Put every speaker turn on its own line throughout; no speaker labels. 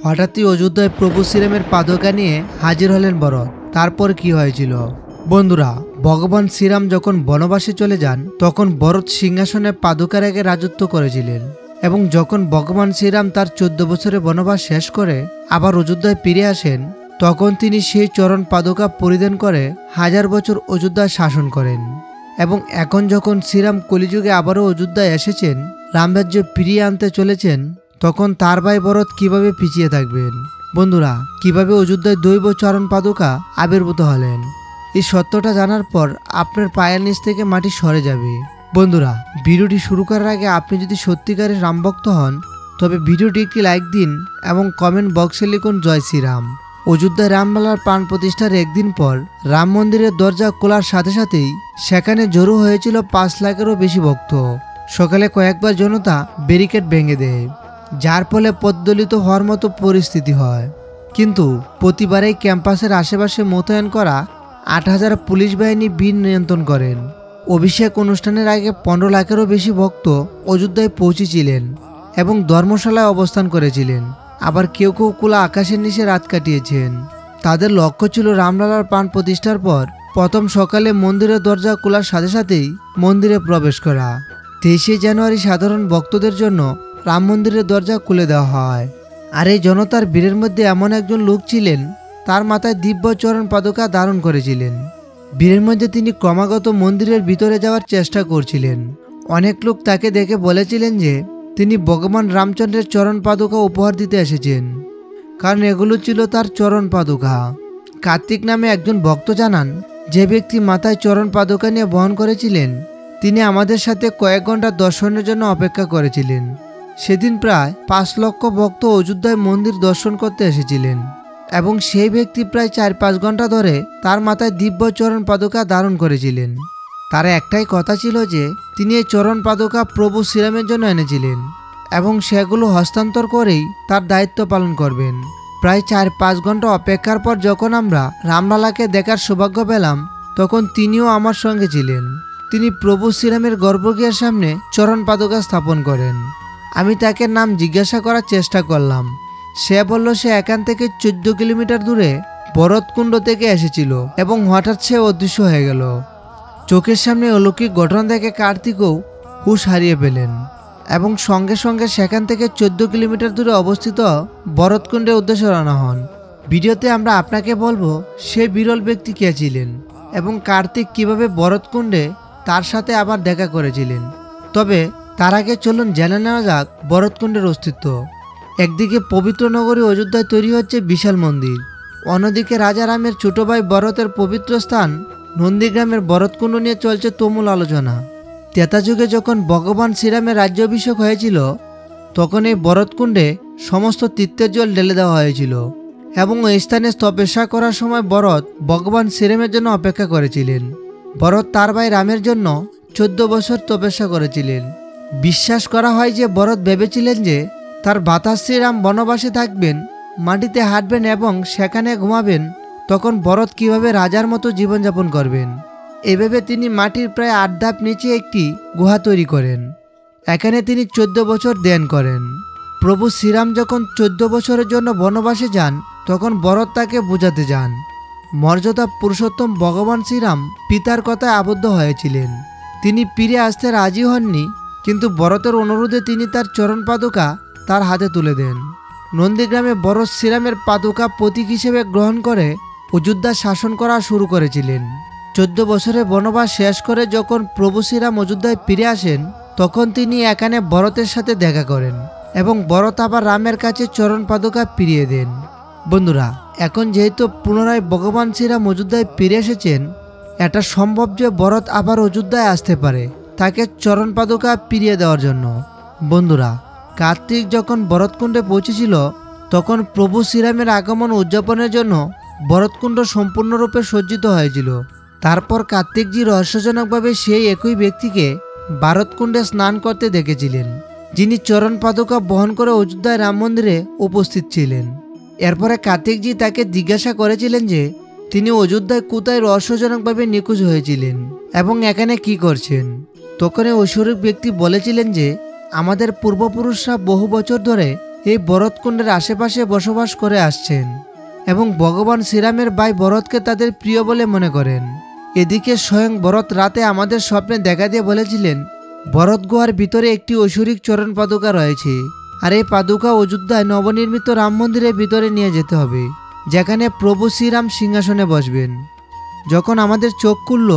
হঠাৎই অযোধ্যায় প্রভু শ্রীরামের পাদুকা নিয়ে হাজির হলেন ভরত। তারপর কি হয়েছিল বন্ধুরা? ভগবান শ্রীরাম যখন বনবাসে চলে যান তখন ভরত সিংহাসনে পাদুকা রেখে রাজত্ব করেছিলেন, এবং যখন ভগবান শ্রীরাম তার 14 বছরের বনবাস শেষ করে আবার অযোধ্যায় ফিরে আসেন তখন তিনি সেই চরণ পাদুকা পরিধান করে 1000 বছর অযোধ্যায় শাসন করেন। এবং এখন যখন শ্রীরাম কলিযুগে আবারও অযোধ্যায় এসেছেন, রামরাজ্য ফিরিয়ে আনতে চলেছেন, তখন তার ভাই ভরত কিভাবে পিছিয়ে থাকবেন? বন্ধুরা, কিভাবে অযোধ্যায় দৈব চরণ পাদুকা আবির্ভূত হলেন? এই সত্যটা জানার পর আপনার পায়ের নিচ থেকে মাটি সরে যাবে। বন্ধুরা, ভিডিওটি শুরু করার আগে আপনি যদি সত্যিকারের রামভক্ত হন তবে ভিডিওটি একটি লাইক দিন এবং কমেন্ট বক্সে লিখুন জয় শ্রীরাম। অযোধ্যায় রামলালার প্রাণ প্রতিষ্ঠার একদিন পর রাম মন্দিরের দরজা খোলার সাথে সাথেই সেখানে জড়ো হয়েছিল 5 লাখেরও বেশি ভক্ত। সকালে কয়েকবার জনতা ব্যারিকেড ভেঙে দেয়, যার ফলে পথদলিত হওয়ার মতো পরিস্থিতি হয়। কিন্তু প্রতিবারেই ক্যাম্পাসের আশেপাশে মোতায়েন করা 8000 পুলিশ বাহিনী ভিড় নিয়ন্ত্রণ করেন। অভিষেক অনুষ্ঠানের আগে 15 লাখেরও বেশি ভক্ত অযোধ্যায় পৌঁছেছিলেন এবং ধর্মশালায় অবস্থান করেছিলেন। আবার কেউ কেউ খোলা আকাশের নিচে রাত কাটিয়েছেন। তাদের লক্ষ্য ছিল রামলালার প্রাণ প্রতিষ্ঠার পর প্রথম সকালে মন্দিরের দরজা খোলার সাথে সাথেই মন্দিরে প্রবেশ করা। 23শে জানুয়ারি সাধারণ ভক্তদের জন্য রাম মন্দিরের দরজা খুলে দেওয়া হয়। আর এই জনতার ভিড়ের মধ্যে এমন একজন লোক ছিলেন, তার মাথায় দিব্য চরণ পাদুকা ধারণ করেছিলেন। ভিড়ের মধ্যে তিনি ক্রমাগত মন্দিরের ভিতরে যাওয়ার চেষ্টা করছিলেন। অনেক লোক তাকে দেখে বলেছিলেন যে তিনি ভগবান রামচন্দ্রের চরণ পাদুকা উপহার দিতে এসেছেন, কারণ এগুলো ছিল তার চরণ পাদুকা। কার্তিক নামে একজন ভক্ত জানান, যে ব্যক্তি মাথায় চরণ পাদুকা নিয়ে বহন করেছিলেন তিনি আমাদের সাথে কয়েক ঘন্টা দর্শনের জন্য অপেক্ষা করেছিলেন। সেদিন প্রায় 5 লক্ষ ভক্ত অযোধ্যায় মন্দির দর্শন করতে এসেছিলেন, এবং সেই ব্যক্তি প্রায় 4-5 ঘন্টা ধরে তার মাথায় দিব্য চরণ পাদুকা ধারণ করেছিলেন। তার একটাই কথা ছিল যে তিনি এই চরণ পাদুকা প্রভু শ্রীরামের জন্য এনেছিলেন এবং সেগুলো হস্তান্তর করেই তার দায়িত্ব পালন করবেন। প্রায় 4-5 ঘন্টা অপেক্ষার পর যখন আমরা রামলালাকে দেখার সৌভাগ্য পেলাম তখন তিনিও আমার সঙ্গে ছিলেন। তিনি প্রভু শ্রীরামের গর্ভগৃহের সামনে চরণ পাদুকা স্থাপন করেন। আমি তাকে নাম জিজ্ঞাসা করার চেষ্টা করলাম। সে বলল সে এখান থেকে 14 কিলোমিটার দূরে ভরতকুণ্ড থেকে এসেছিল এবং হঠাৎ সে অদৃশ্য হয়ে গেল। চোখের সামনে অলৌকিক ঘটনা দেখে কার্তিকও হুঁশ হারিয়ে পেলেন এবং সঙ্গে সঙ্গে সেখান থেকে 14 কিলোমিটার দূরে অবস্থিত ভরতকুণ্ডের উদ্দেশ্যে রওনা হন। ভিডিওতে আমরা আপনাকে বলবো সে বিরল ব্যক্তি কে ছিলেন এবং কার্তিক কিভাবে ভরতকুণ্ডে তার সাথে আবার দেখা করেছিলেন। তবে তার আগে চলুন জেনে নেওয়া যাক ভরতকুণ্ডের অস্তিত্ব। একদিকে পবিত্র নগরী অযোধ্যায় তৈরি হচ্ছে বিশাল মন্দির, অন্যদিকে রাজা রামের ছোট ভাই ভরতের পবিত্র স্থান নন্দীগ্রামের ভরতকুণ্ড নিয়ে চলছে তুমুল আলোচনা। ত্রেতা যুগে যখন ভগবান শ্রীরামের রাজ্যাভিষেক হয়েছিল তখন এই ভরতকুণ্ডে সমস্ত তীর্থের জল ঢেলে দেওয়া হয়েছিল এবং ওই স্থানে তপস্যা করার সময় ভরত ভগবান শ্রীরামের জন্য অপেক্ষা করেছিলেন। ভরত তার ভাই রামের জন্য 14 বছর তপস্যা করেছিলেন। বিশ্বাস করা হয় যে ভরত ভেবেছিলেন যে তার ভ্রাতা শ্রীরাম বনবাসে থাকবেন, মাটিতে হাঁটবেন এবং সেখানে ঘুমাবেন, তখন ভরত কিভাবে রাজার মতো জীবনযাপন করবেন। এভাবে তিনি মাটির প্রায় 8 ধাপ নিচে একটি গুহা তৈরি করেন। এখানে তিনি 14 বছর ধ্যান করেন। প্রভু শ্রীরাম যখন 14 বছরের জন্য বনবাসে যান তখন ভরত তাকে বোঝাতে যান। মর্যাদা পুরুষোত্তম ভগবান শ্রীরাম পিতার কথায় আবদ্ধ হয়েছিলেন। তিনি ফিরে আসতে রাজি হননি, কিন্তু ভরতের অনুরোধে তিনি তার চরণ পাদুকা তার হাতে তুলে দেন। নন্দীগ্রামে ভরত শ্রীরামের পাদুকা প্রতীক হিসেবে গ্রহণ করে অযোধ্যা শাসন করা শুরু করেছিলেন। 14 বছরের বনবাস শেষ করে যখন প্রভু শ্রীরাম অযোধ্যায় ফিরে আসেন তখন তিনি এখানে ভরতের সাথে দেখা করেন এবং ভরত আবার রামের কাছে চরণ পাদুকা ফিরিয়ে দেন। বন্ধুরা, এখন যেহেতু পুনরায় ভগবান শ্রীরাম অযোধ্যায় ফিরে এসেছেন, এটা সম্ভব যে ভরত আবার অযোধ্যায় আসতে পারে তাকে চরণ পাদুকা ফিরিয়ে দেওয়ার জন্য। বন্ধুরা, কার্তিক যখন ভরতকুণ্ডে পৌঁছেছিল তখন প্রভু শ্রীরামের আগমন উদযাপনের জন্য ভরতকুণ্ড সম্পূর্ণরূপে সজ্জিত হয়েছিল। তারপর কার্তিকজি রহস্যজনকভাবে সেই একই ব্যক্তিকে ভরতকুণ্ডে স্নান করতে দেখেছিলেন, যিনি চরণ পাদুকা বহন করে অযোধ্যায় রাম মন্দিরে উপস্থিত ছিলেন। এরপরে কার্তিকজি তাকে জিজ্ঞাসা করেছিলেন যে তিনি অযোধ্যায় কোথায় রহস্যজনকভাবে নিখোঁজ হয়েছিলেন এবং এখানে কি করছেন। তখন ঐশ্বরিক ব্যক্তি বলেছিলেন যে আমাদের পূর্বপুরুষরা বহু বছর ধরে এই বরতকুণ্ডের আশেপাশে বসবাস করে আসছেন এবং ভগবান শ্রীরামের ভাই ভরতকে তাদের প্রিয় বলে মনে করেন। এদিকে স্বয়ং ভরত রাতে আমাদের স্বপ্নে দেখা দিয়ে বলেছিলেন ভরত গুহার ভিতরে একটি ঐশ্বরিক চরণ পাদুকা রয়েছে, আর এই পাদুকা অযোধ্যায় নবনির্মিত রাম মন্দিরের ভিতরে নিয়ে যেতে হবে, যেখানে প্রভু শ্রীরাম সিংহাসনে বসবেন। যখন আমাদের চোখ খুলল,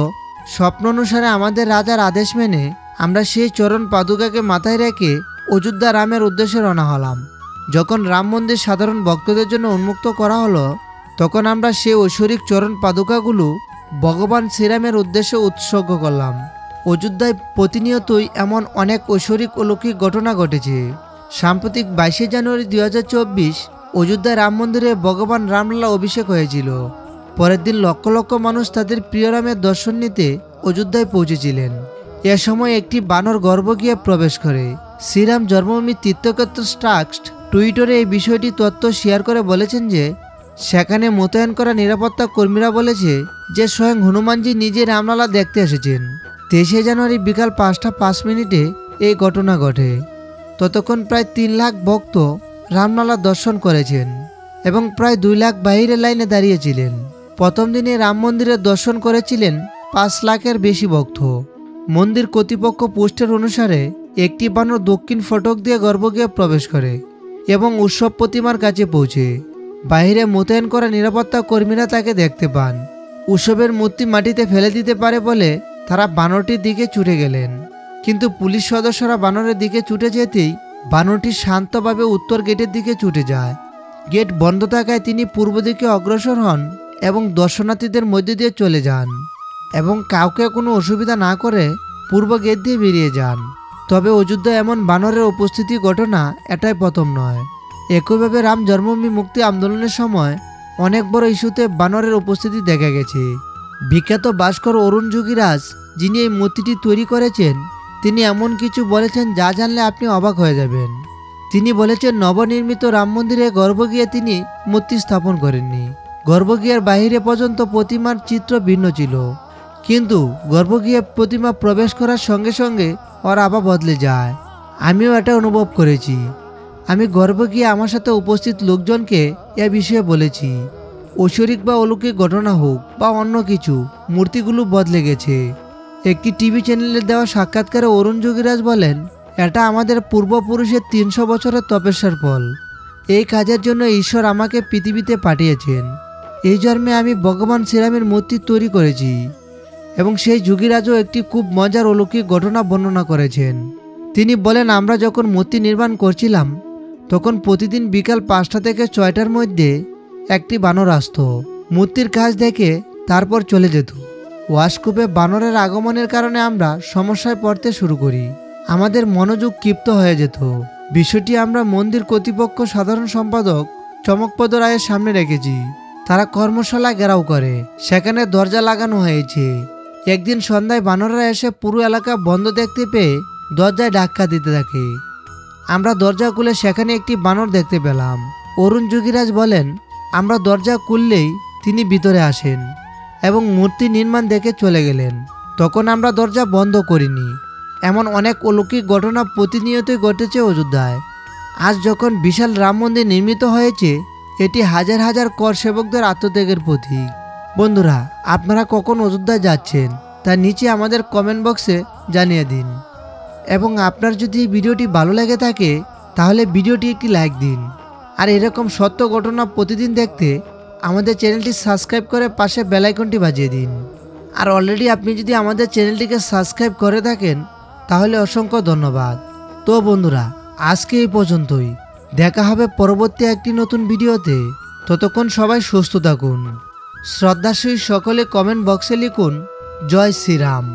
স্বপ্ন অনুসারে আমাদের রাজার আদেশ মেনে আমরা সেই চরণ পাদুকাকে মাথায় রেখে অযোধ্যা রামের উদ্দেশ্যে রওনা হলাম। যখন রাম মন্দির সাধারণ ভক্তদের জন্য উন্মুক্ত করা হলো, তখন আমরা সেই ঐশ্বরিক চরণ পাদুকাগুলো ভগবান শ্রীরামের উদ্দেশ্যে উৎসর্গ করলাম। অযোধ্যায় প্রতিনিয়তই এমন অনেক ঐশ্বরিক অলৌকিক ঘটনা ঘটেছে। সাম্প্রতিক 22শে জানুয়ারি 2024 অযোধ্যায় রাম মন্দিরে ভগবান রামলালা অভিষেক হয়েছিল। পরের দিন লক্ষ লক্ষ মানুষ তাদের প্রিয় রামের দর্শন নিতে অযোধ্যায় পৌঁছেছিলেন। এ সময় একটি বানর গর্ভগৃহে প্রবেশ করে। শ্রীরাম জন্মভূমি তীর্থক্ষেত্র ট্রাস্ট টুইটারে এই বিষয়টি তথ্য শেয়ার করে বলেছেন যে সেখানে মোতায়েন করা নিরাপত্তা কর্মীরা বলেছে যে স্বয়ং হনুমানজি নিজে রামলালা দেখতে এসেছেন। 23শে জানুয়ারি বিকাল 5টা 5 মিনিটে এই ঘটনা ঘটে। ততক্ষণ প্রায় 3 লাখ ভক্ত রামলালা দর্শন করেছেন এবং প্রায় 2 লাখ বাইরে লাইনে দাঁড়িয়েছিলেন। প্রথম দিনে রাম মন্দিরে দর্শন করেছিলেন 5 লাখের বেশি ভক্ত। মন্দির কর্তৃপক্ষ পোস্টের অনুসারে একটি বানর দক্ষিণ ফটক দিয়ে গর্ভগৃহে প্রবেশ করে এবং উৎসব প্রতিমার কাছে পৌঁছে। বাইরে মোতায়েন করা নিরাপত্তা কর্মীরা তাকে দেখতে পান। উৎসবের মূর্তি মাটিতে ফেলে দিতে পারে বলে তারা বানরটির দিকে ছুটে গেলেন, কিন্তু পুলিশ সদস্যরা বানরের দিকে ছুটে যেতেই বানরটি শান্তভাবে উত্তর গেটের দিকে ছুটে যায়। গেট বন্ধ থাকায় তিনি পূর্ব দিকে অগ্রসর হন এবং দর্শনার্থীদের মধ্যে দিয়ে চলে যান এবং কাউকে কোনো অসুবিধা না করে পূর্ব গেট দিয়ে বেরিয়ে যান। তবে অযোধ্যায় এমন বানরের উপস্থিতি ঘটনা এটাই প্রথম নয়। একইভাবে রাম জন্মভূমি মুক্তি আন্দোলনের সময় অনেক বড় ইস্যুতে বানরের উপস্থিতি দেখা গেছে। বিখ্যাত ভাস্কর অরুণ যোগীরাজ, যিনি এই মূর্তিটি তৈরি করেছেন, তিনি এমন কিছু বলেছেন যা জানলে আপনি অবাক হয়ে যাবেন। তিনি বলেছেন নবনির্মিত রাম মন্দিরে গর্ভগৃহে তিনি মূর্তি স্থাপন করেননি। গর্ভগৃহের বাহিরে পর্যন্ত প্রতিমার চিত্র ভিন্ন ছিল, কিন্তু গর্ভগৃহে প্রতিমা প্রবেশ করার সঙ্গে সঙ্গে ওর আভা বদলে যায়। আমিও এটা অনুভব করেছি। আমি গর্ভগৃহে আমার সাথে উপস্থিত লোকজনকে এ বিষয়ে বলেছি। ঐশ্বরিক বা অলৌকিক ঘটনা হোক বা অন্য কিছু, মূর্তিগুলো বদলে গেছে। একটি টিভি চ্যানেলে দেওয়া সাক্ষাৎকারে অরুণ যোগীরাজ বলেন, এটা আমাদের পূর্বপুরুষের 300 বছরের তপস্যার ফল। এই কাজের জন্য ঈশ্বর আমাকে পৃথিবীতে পাঠিয়েছেন। এই জন্মে আমি ভগবান শ্রীরামের মূর্তি তৈরি করেছি। এবং সেই যোগীরাজও একটি খুব মজার অলৌকিক ঘটনা বর্ণনা করেছেন। তিনি বলেন, আমরা যখন মূর্তি নির্মাণ করছিলাম তখন প্রতিদিন বিকাল 5টা থেকে 6টার মধ্যে একটি বানর আসতো। মূর্তির কাজ দেখে তারপর চলে যেত। ওয়াশকূপে বানরের আগমনের কারণে আমরা সমস্যায় পড়তে শুরু করি। আমাদের মনোযোগ ক্ষিপ্ত হয়ে যেত। বিষয়টি আমরা মন্দির কর্তৃপক্ষ সাধারণ সম্পাদক চমকপদ রায়ের সামনে রেখেছি। তারা কর্মশালা ঘেরাও করে, সেখানে দরজা লাগানো হয়েছে। একদিন সন্ধ্যায় বানররা এসে পুরো এলাকা বন্ধ দেখতে পেয়ে দরজায় ধাক্কা দিতে থাকে। আমরা দরজা খুলে সেখানে একটি বানর দেখতে পেলাম। অরুণ যোগীরাজ বলেন, আমরা দরজা খুললেই তিনি ভিতরে আসেন এবং মূর্তি নির্মাণ দেখে চলে গেলেন। তখন আমরা দরজা বন্ধ করিনি। এমন অনেক অলৌকিক ঘটনা প্রতিনিয়তই ঘটেছে অযোধ্যায়। আজ যখন বিশাল রাম মন্দির নির্মিত হয়েছে, এটি হাজার হাজার কর সেবকদের আত্মত্যাগের প্রতীক। বন্ধুরা, আপনারা কখন অযোধ্যায় যাচ্ছেন তা নিচে আমাদের কমেন্ট বক্সে জানিয়ে দিন। এবং আপনার যদি এই ভিডিওটি ভালো লেগে থাকে তাহলে ভিডিওটি একটি লাইক দিন। আর এরকম সত্য ঘটনা প্রতিদিন দেখতে আমাদের চ্যানেলটি সাবস্ক্রাইব করে পাশে বেল আইকনটি বাজিয়ে দিন। আর অলরেডি আপনি যদি আমাদের চ্যানেলটিকে সাবস্ক্রাইব করে থাকেন তাহলে অসংখ্য ধন্যবাদ। তো বন্ধুরা, আজকে এই পর্যন্তই। দেখা হবে পরবর্তী একটি নতুন ভিডিওতে। ততক্ষণ সবাই সুস্থ থাকুন। শ্রদ্ধাশীল সকলে কমেন্ট বক্সে লিখুন, জয় শ্রীরাম।